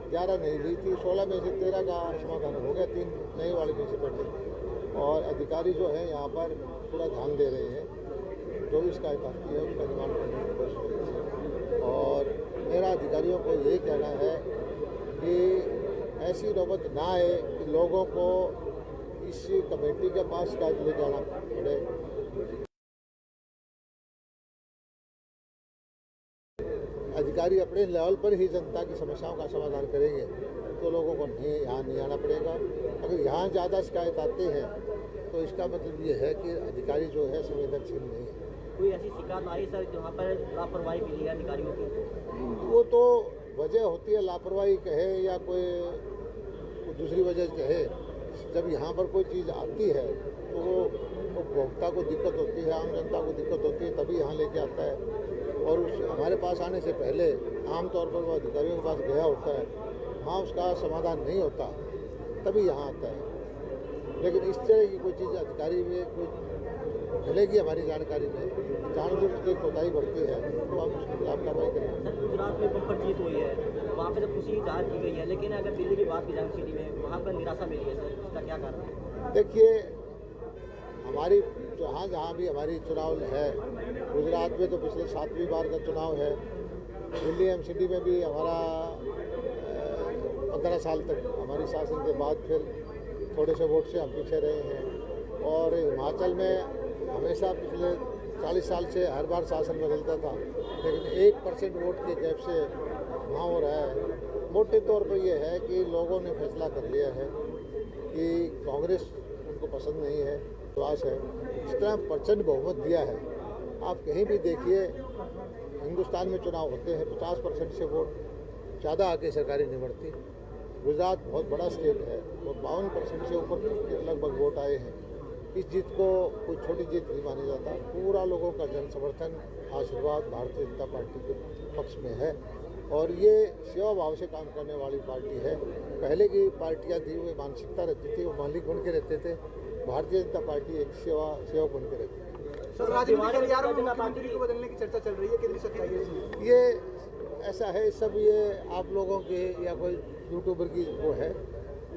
11 नहीं ली थी, 16 में से 13 का समाधान हो गया, 3 नई वाली में से पेंडिंग। और अधिकारी जो है यहाँ पर पूरा ध्यान दे रहे हैं, जो भी शिकायत आती है उसका निवारण करने की कोशिश हो रही है। और मेरा अधिकारियों को यही कहना है कि ऐसी नौबत ना आए कि लोगों को इस कमेटी के पास शिकायत ले जाना पड़े। अधिकारी अपने लेवल पर ही जनता की समस्याओं का समाधान करेंगे तो लोगों को यहाँ नहीं आना पड़ेगा। अगर यहाँ ज़्यादा शिकायत आते हैं तो इसका मतलब ये है कि अधिकारी जो है संवेदनशील नहीं है। कोई ऐसी शिकायत आई सर जहाँ पर लापरवाही मिली है अधिकारियों की? वो तो वजह होती है, लापरवाही कहे या कोई दूसरी वजह कहे। जब यहाँ पर कोई चीज़ आती है तो वो उपभोक्ता को दिक्कत होती है, आम जनता को दिक्कत होती है, तभी यहाँ लेके आता है। और उस हमारे पास आने से पहले आमतौर पर वो अधिकारियों के पास गया होता है, वहाँ उसका समाधान नहीं होता, तभी यहाँ आता है। लेकिन इस तरह की कोई चीज़ अधिकारी में कोई मिलेगी हमारी जानकारी में, जानबूझ के कोताही बढ़ती है तो हम उसके खिलाफ कार्रवाई करेंगे। सर गुजरात में बम्पर जीत हुई है, वहाँ पे तो खुशी जाहिर की गई है, लेकिन अगर दिल्ली की बात की जाए सिटी में, वहाँ पर निराशा मिली है सर, इसका क्या कारण है? देखिए, हमारी जहाँ भी हमारी चुनाव है, गुजरात में तो पिछले 7वीं बार का चुनाव है, दिल्ली एमसीडी में भी हमारा 15 साल तक हमारी शासन के बाद फिर थोड़े से वोट से हम पीछे रहे हैं। और हिमाचल में हमेशा पिछले 40 साल से हर बार शासन बदलता था, लेकिन 1% वोट के गैप से वहाँ हो रहा है। मोटे तौर पर यह है कि लोगों ने फैसला कर लिया है कि कांग्रेस उनको पसंद नहीं है, विश्वास है। इस तरह प्रचंड बहुमत दिया है। आप कहीं भी देखिए, हिंदुस्तान में चुनाव होते हैं, 50% से वोट ज़्यादा आके सरकारें नहीं बढ़ती। गुजरात बहुत बड़ा स्टेट है और 52% से ऊपर लगभग वोट आए हैं। इस जीत को कोई छोटी जीत नहीं माना जाता। पूरा लोगों का जन समर्थन, आशीर्वाद भारतीय जनता पार्टी के पक्ष में है और ये सेवा भाव से काम करने वाली पार्टी है। पहले की पार्टियां थी, वो मानसिकता रहती थी, वो मालिक बन के रहते थे। भारतीय जनता पार्टी एक सेवक बन के रहती है। सर राजनीतिक गलियारों में मुख्यमंत्री को बदलने की चर्चा चल रही है, कितनी सच्चाई है इसमें? ये ऐसा है, सब ये आप लोगों के या कोई यूट्यूबर की वो है।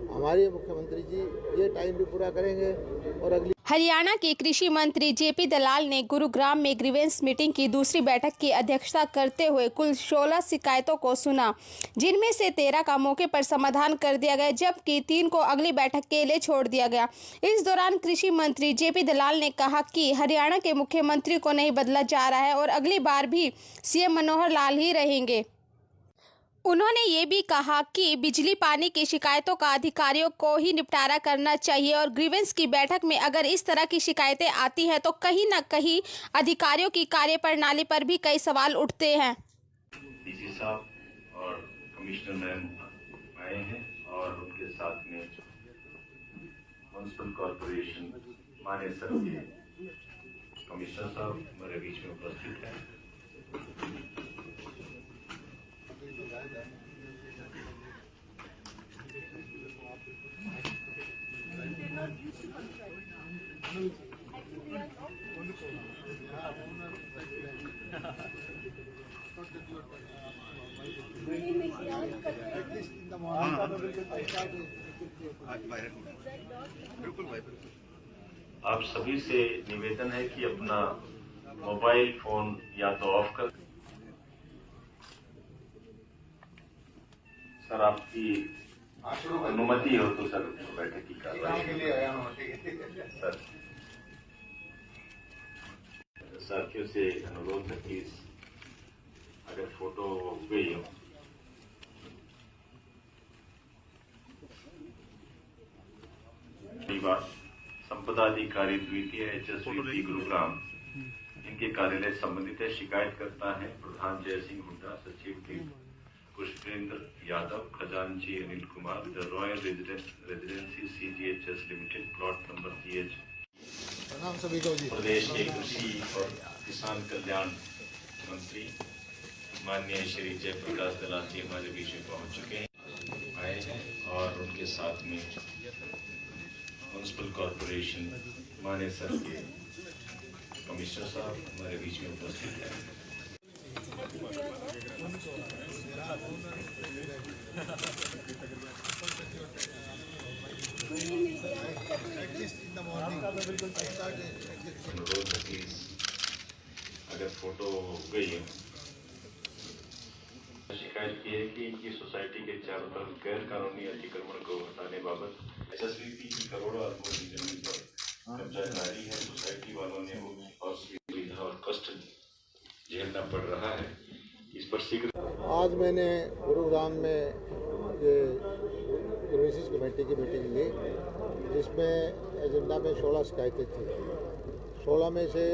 हमारे मुख्यमंत्री जी ये टाइम भी पूरा करेंगे और अगली हरियाणा के कृषि मंत्री जेपी दलाल ने गुरुग्राम में ग्रीवेंस मीटिंग की दूसरी बैठक की अध्यक्षता करते हुए कुल 16 शिकायतों को सुना, जिनमें से 13 का मौके पर समाधान कर दिया गया, जबकि 3 को अगली बैठक के लिए छोड़ दिया गया। इस दौरान कृषि मंत्री जेपी दलाल ने कहा कि हरियाणा के मुख्यमंत्री को नहीं बदला जा रहा है और अगली बार भी सीएम मनोहर लाल ही रहेंगे। उन्होंने ये भी कहा कि बिजली पानी की शिकायतों का अधिकारियों को ही निपटारा करना चाहिए और ग्रीवेंस की बैठक में अगर इस तरह की शिकायतें आती हैं तो कहीं ना कहीं अधिकारियों की कार्यप्रणाली पर भी कई सवाल उठते हैं। डीसी साहब और कमिश्नर मैम आए हैं और उनके साथ में म्युनिसिपल कॉर्पोरेशन मानेसर के कमिश्नर साहब हमारे बीच में उपस्थित हैं। आप सभी से निवेदन है कि अपना मोबाइल फोन या तो ऑफ कर। सर, आपकी अनुमति हो तो सर बैठक की कार्रवाई के लिए आया हूँ, ठीक है। सर साथियों से अनुरोध है कि अगर फोटो हो गई हो बात संपदाधिकारी द्वितीय HSVP गुरुग्राम इनके कार्यालय संबंधित है। शिकायत करता है प्रधान जय सिंह हुड्डा, सचिव पुष्पेंद्र यादव, खजांची Anil Kumar, the royal residency CGHS limited, plot number CH। प्रणाम सभी को जी। प्रदेश के कृषि और किसान कल्याण मंत्री माननीय श्री जयप्रकाश दलाल जी हमारे बीच में पहुंच चुके हैं, आए हैं और उनके साथ में म्युनिसिपल कॉरपोरेशन मानेसर के कमिश्नर साहब हमारे बीच में उपस्थित हैं। अनुरोध है कि अगर फोटो हो गई है। शिकायत की है कि इनकी सोसाइटी के चारों तरफ गैर कानूनी अतिक्रमण को हटाने बाबत HSVP की करोड़ों अरबों की जमीन पर कब्जा जारी है। सोसाइटी वालों ने बहुत सुविधा और कष्ट झेलना पड़ रहा है। इस पर शीघ्र आज मैंने गुरुग्राम में ये रिसीज कमेटी की मीटिंग ली, जिसमें एजेंडा में 16 शिकायतें थी। 16 में से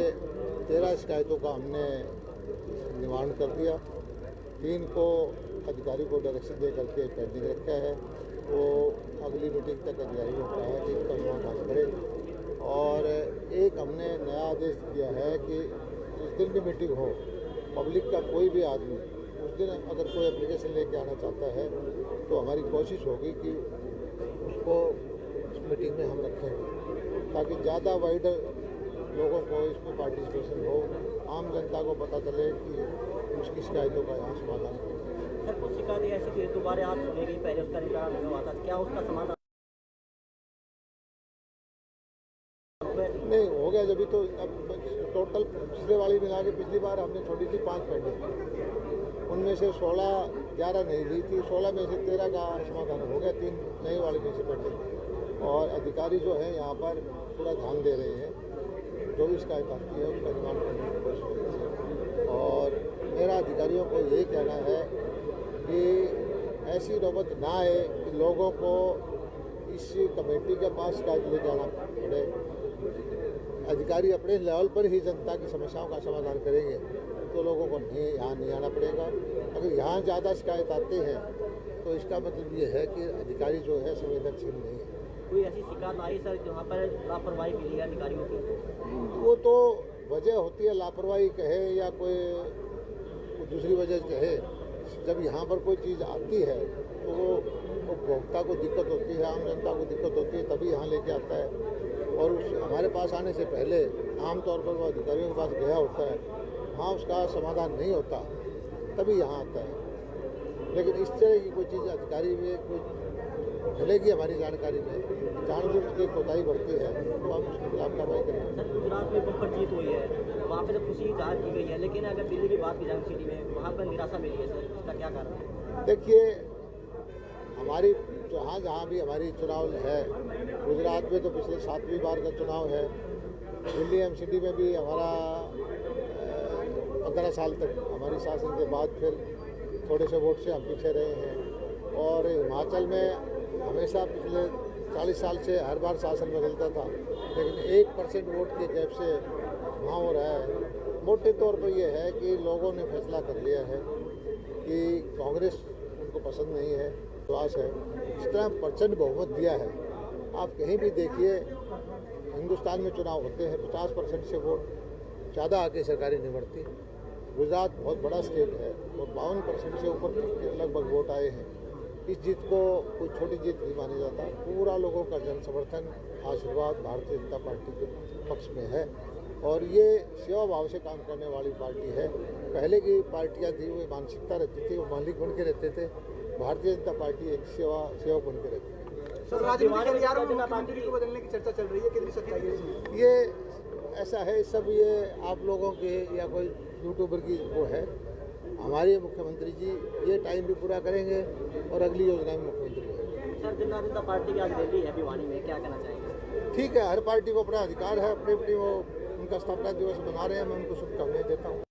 13 शिकायतों का हमने निवारण कर दिया। 3 को अधिकारी को डायरेक्शन दे करके पेंडिंग रखा है, वो अगली मीटिंग तक अधिकारी को कहा है कि इसका समाधान करें। और एक हमने नया आदेश दिया है कि जिस दिन भी मीटिंग हो, पब्लिक का कोई भी आदमी उस दिन अगर कोई एप्लीकेशन लेके आना चाहता है तो हमारी कोशिश होगी कि उसको इस मीटिंग में हम रखेंगे, ताकि ज़्यादा वाइडर लोगों को इसमें पार्टिसिपेशन हो, आम जनता को पता चले कि उसकी शिकायतों का यहाँ समाधान करें। सर कुछ शिकायतें ऐसी थी दोबारा आज सुनी गई, पहले उसका निपटारा नहीं हुआ था, क्या उसका समाधान नहीं हो गया? जब तो अब टोटल पिछले वाली मिला के पिछली बार हमने छोड़ी थी 5 पेंडिंग, उनमें से 11 नहीं ली थी। 16 में से 13 का समाधान हो गया, 3 नई वाली में से पेंडिंग। और अधिकारी जो है यहाँ पर पूरा ध्यान दे रहे हैं, जो भी शिकायत आती है उसका निवारण करने की कोशिश कर रहे हैं। और मेरा अधिकारियों को यही कहना है कि ऐसी नौबत ना आए कि लोगों को इस कमेटी के पास शिकायत ले जाना पड़े। अधिकारी अपने लेवल पर ही जनता की समस्याओं का समाधान करेंगे तो लोगों को यहाँ नहीं आना पड़ेगा। अगर यहाँ ज़्यादा शिकायत आते हैं तो इसका मतलब ये है कि अधिकारी जो है संवेदनशील नहीं है। कोई ऐसी शिकायत आई सर जहाँ पर लापरवाही मिली है अधिकारियों की? वो तो वजह होती है, लापरवाही कहे या कोई दूसरी वजह कहे। जब यहाँ पर कोई चीज़ आती है तो वो उपभोक्ता को दिक्कत होती है, आम जनता को दिक्कत होती है, तभी यहाँ लेके आता है। और हमारे पास आने से पहले आमतौर पर वो अधिकारियों के पास गया होता है, वहाँ उसका समाधान नहीं होता, तभी यहाँ आता है। लेकिन इस तरह की कोई चीज़ अधिकारी में कोई मिलेगी हमारी जानकारी में, जानबूझ के कोताही बढ़ती है तो हम उसके खिलाफ कार्रवाई करेंगे। सर गुजरात में बम्पर जीत हुई है, वहाँ पे तो खुशी जाहिर की गई है, लेकिन अगर दिल्ली की बात की जाए सिटी में, वहाँ पर निराशा मिली है सर, इसका क्या कारण है? देखिए, हमारी जहाँ भी हमारी चुनाव है, गुजरात में तो पिछले 7वीं बार का चुनाव है, दिल्ली MCD में भी हमारा 15 साल तक हमारी शासन के बाद फिर थोड़े से वोट से हम पीछे रहे हैं। और हिमाचल में हमेशा पिछले 40 साल से हर बार शासन बदलता था, लेकिन 1% वोट के गैप से वहाँ हो रहा है। मोटे तौर पर यह है कि लोगों ने फैसला कर लिया है कि कांग्रेस उनको पसंद नहीं है, विश्वास है। इस तरह प्रचंड बहुमत दिया है। आप कहीं भी देखिए, हिंदुस्तान में चुनाव होते हैं 50% से वोट ज़्यादा आके सरकारें नहीं बढ़ती। गुजरात बहुत बड़ा स्टेट है और 52% से ऊपर लगभग वोट आए हैं। इस जीत को कोई छोटी जीत नहीं माना जाता। पूरा लोगों का जन समर्थन, आशीर्वाद भारतीय जनता पार्टी के पक्ष में है और ये सेवा भाव से काम करने वाली पार्टी है। पहले की पार्टियां थी वो मानसिकता रहती थी, वो मालिक बन के रहते थे। भारतीय जनता पार्टी एक सेवक बन के रहती है। सर राज्य में मुख्यमंत्री को बदलने की चर्चा चल रही है, कितनी सच्चाई है इसमें? ये ऐसा है, सब ये आप लोगों के या कोई यूट्यूबर की वो है। हमारे मुख्यमंत्री जी ये टाइम भी पूरा करेंगे और अगली योजना में मुख्यमंत्री होंगे। सर जनता जनता पार्टी की आज रैली है भिवानी में, क्या कहना चाहेंगे? ठीक है, हर पार्टी को अपना अधिकार है, अपनी अपनी वो उनका स्थापना दिवस मना रहे हैं, मैं उनको शुभकामनाएं देता हूँ।